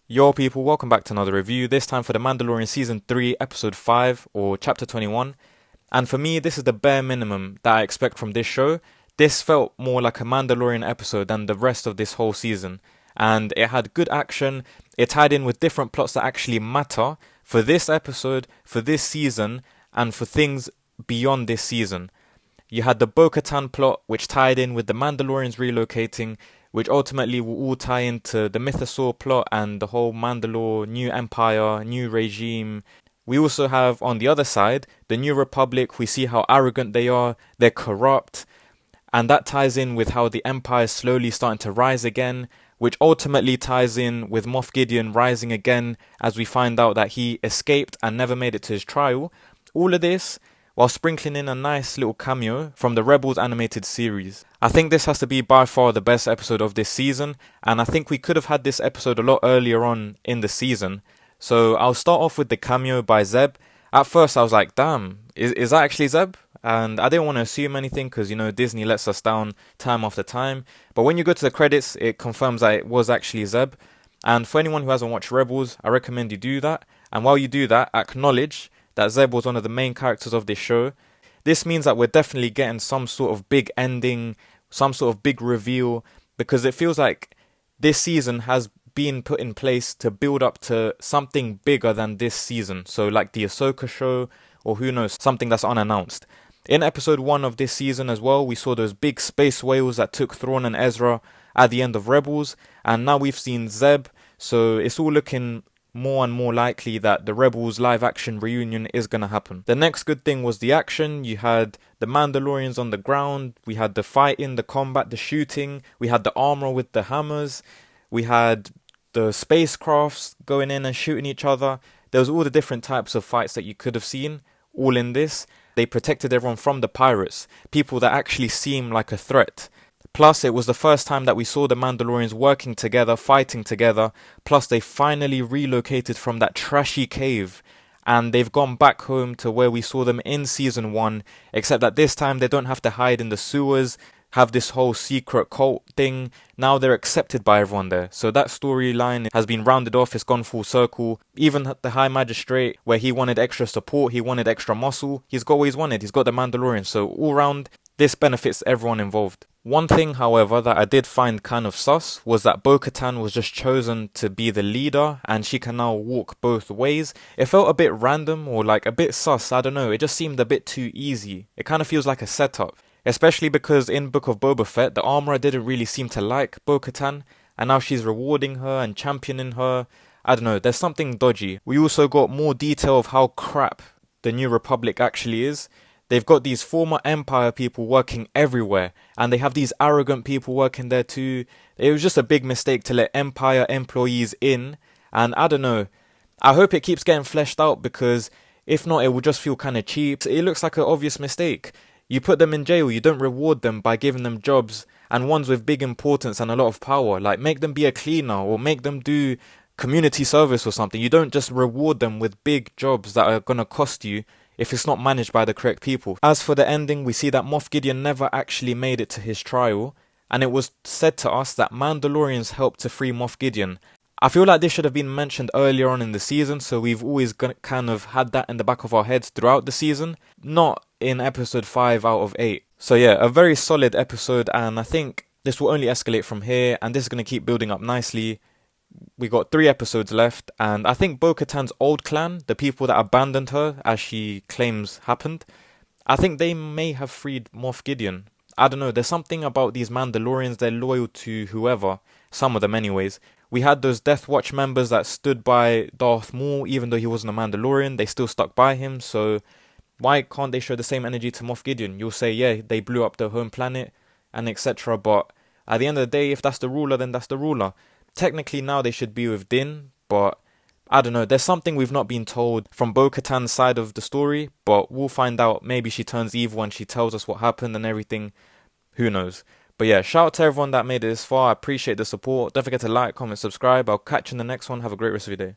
Yo people, welcome back to another review, this time for the Mandalorian Season 3, Episode 5, or Chapter 21. And for me, this is the bare minimum that I expect from this show. This felt more like a Mandalorian episode than the rest of this whole season. And it had good action, it tied in with different plots that actually matter for this episode, for this season, and for things beyond this season. You had the Bo-Katan plot, which tied in with the Mandalorians relocating, which ultimately will all tie into the Mythosaur plot and the whole Mandalore, new empire, new regime. We also have, on the other side, the New Republic. We see how arrogant they are, they're corrupt, and that ties in with how the empire is slowly starting to rise again, which ultimately ties in with Moff Gideon rising again as we find out that he escaped and never made it to his trial. All of this while sprinkling in a nice little cameo from the Rebels animated series. I think this has to be by far the best episode of this season, and I think we could have had this episode a lot earlier on in the season. So I'll start off with the cameo by Zeb. At first I was like, damn, is that actually Zeb? And I didn't want to assume anything because, Disney lets us down time after time. But when you go to the credits, it confirms that it was actually Zeb. And for anyone who hasn't watched Rebels, I recommend you do that. And while you do that, acknowledge that Zeb was one of the main characters of this show. This means that we're definitely getting some sort of big ending, some sort of big reveal, because it feels like this season has been put in place to build up to something bigger than this season. So like the Ahsoka show, or who knows, something that's unannounced. In episode 1 of this season as well, we saw those big space whales that took Thrawn and Ezra at the end of Rebels, and now we've seen Zeb, so it's all looking more and more likely that the Rebels live action reunion is going to happen. The next good thing was the action. You had the Mandalorians on the ground, we had the fighting, the combat, the shooting, we had the armor with the hammers, we had the spacecrafts going in and shooting each other. There was all the different types of fights that you could have seen, all in this. They protected everyone from the pirates, people that actually seem like a threat. Plus, it was the first time that we saw the Mandalorians working together, fighting together. Plus, they finally relocated from that trashy cave. And they've gone back home to where we saw them in Season 1. Except that this time, they don't have to hide in the sewers, have this whole secret cult thing. Now they're accepted by everyone there. So that storyline has been rounded off, it's gone full circle. Even the High Magistrate, where he wanted extra support, he wanted extra muscle, he's got what he's wanted. He's got the Mandalorian. So all round, this benefits everyone involved. One thing, however, that I did find kind of sus was that Bo-Katan was just chosen to be the leader and she can now walk both ways. It felt a bit random or like a bit sus, I don't know, it just seemed a bit too easy. It kind of feels like a setup, especially because in Book of Boba Fett, the armorer didn't really seem to like Bo-Katan, and now she's rewarding her and championing her. I don't know, there's something dodgy. We also got more detail of how crap the New Republic actually is. They've got these former Empire people working everywhere, and they have these arrogant people working there too. It was just a big mistake to let Empire employees in, and I don't know. I hope it keeps getting fleshed out, because if not, it will just feel kind of cheap. It looks like an obvious mistake. You put them in jail, you don't reward them by giving them jobs, and ones with big importance and a lot of power. Like, make them be a cleaner, or make them do community service or something. You don't just reward them with big jobs that are going to cost you if it's not managed by the correct people. As for the ending, we see that Moff Gideon never actually made it to his trial, and it was said to us that Mandalorians helped to free Moff Gideon. I feel like this should have been mentioned earlier on in the season, so we've always kind of had that in the back of our heads throughout the season, not in episode 5 out of 8. So yeah, a very solid episode, and I think this will only escalate from here, and this is going to keep building up nicely. We got 3 episodes left, and I think Bo-Katan's old clan, the people that abandoned her, as she claims happened, I think they may have freed Moff Gideon. I don't know, there's something about these Mandalorians, they're loyal to whoever, some of them anyways. We had those Death Watch members that stood by Darth Maul, even though he wasn't a Mandalorian, they still stuck by him, so why can't they show the same energy to Moff Gideon? You'll say, yeah, they blew up their home planet, and etc., but at the end of the day, if that's the ruler, then that's the ruler. Technically now they should be with Din, but I don't know, there's something we've not been told from Bo-Katan's side of the story, but we'll find out. Maybe she turns evil when she tells us what happened and everything, who knows. But yeah, shout out to everyone that made it this far, I appreciate the support. Don't forget to like, comment, subscribe. I'll catch you in the next one. Have a great rest of your day.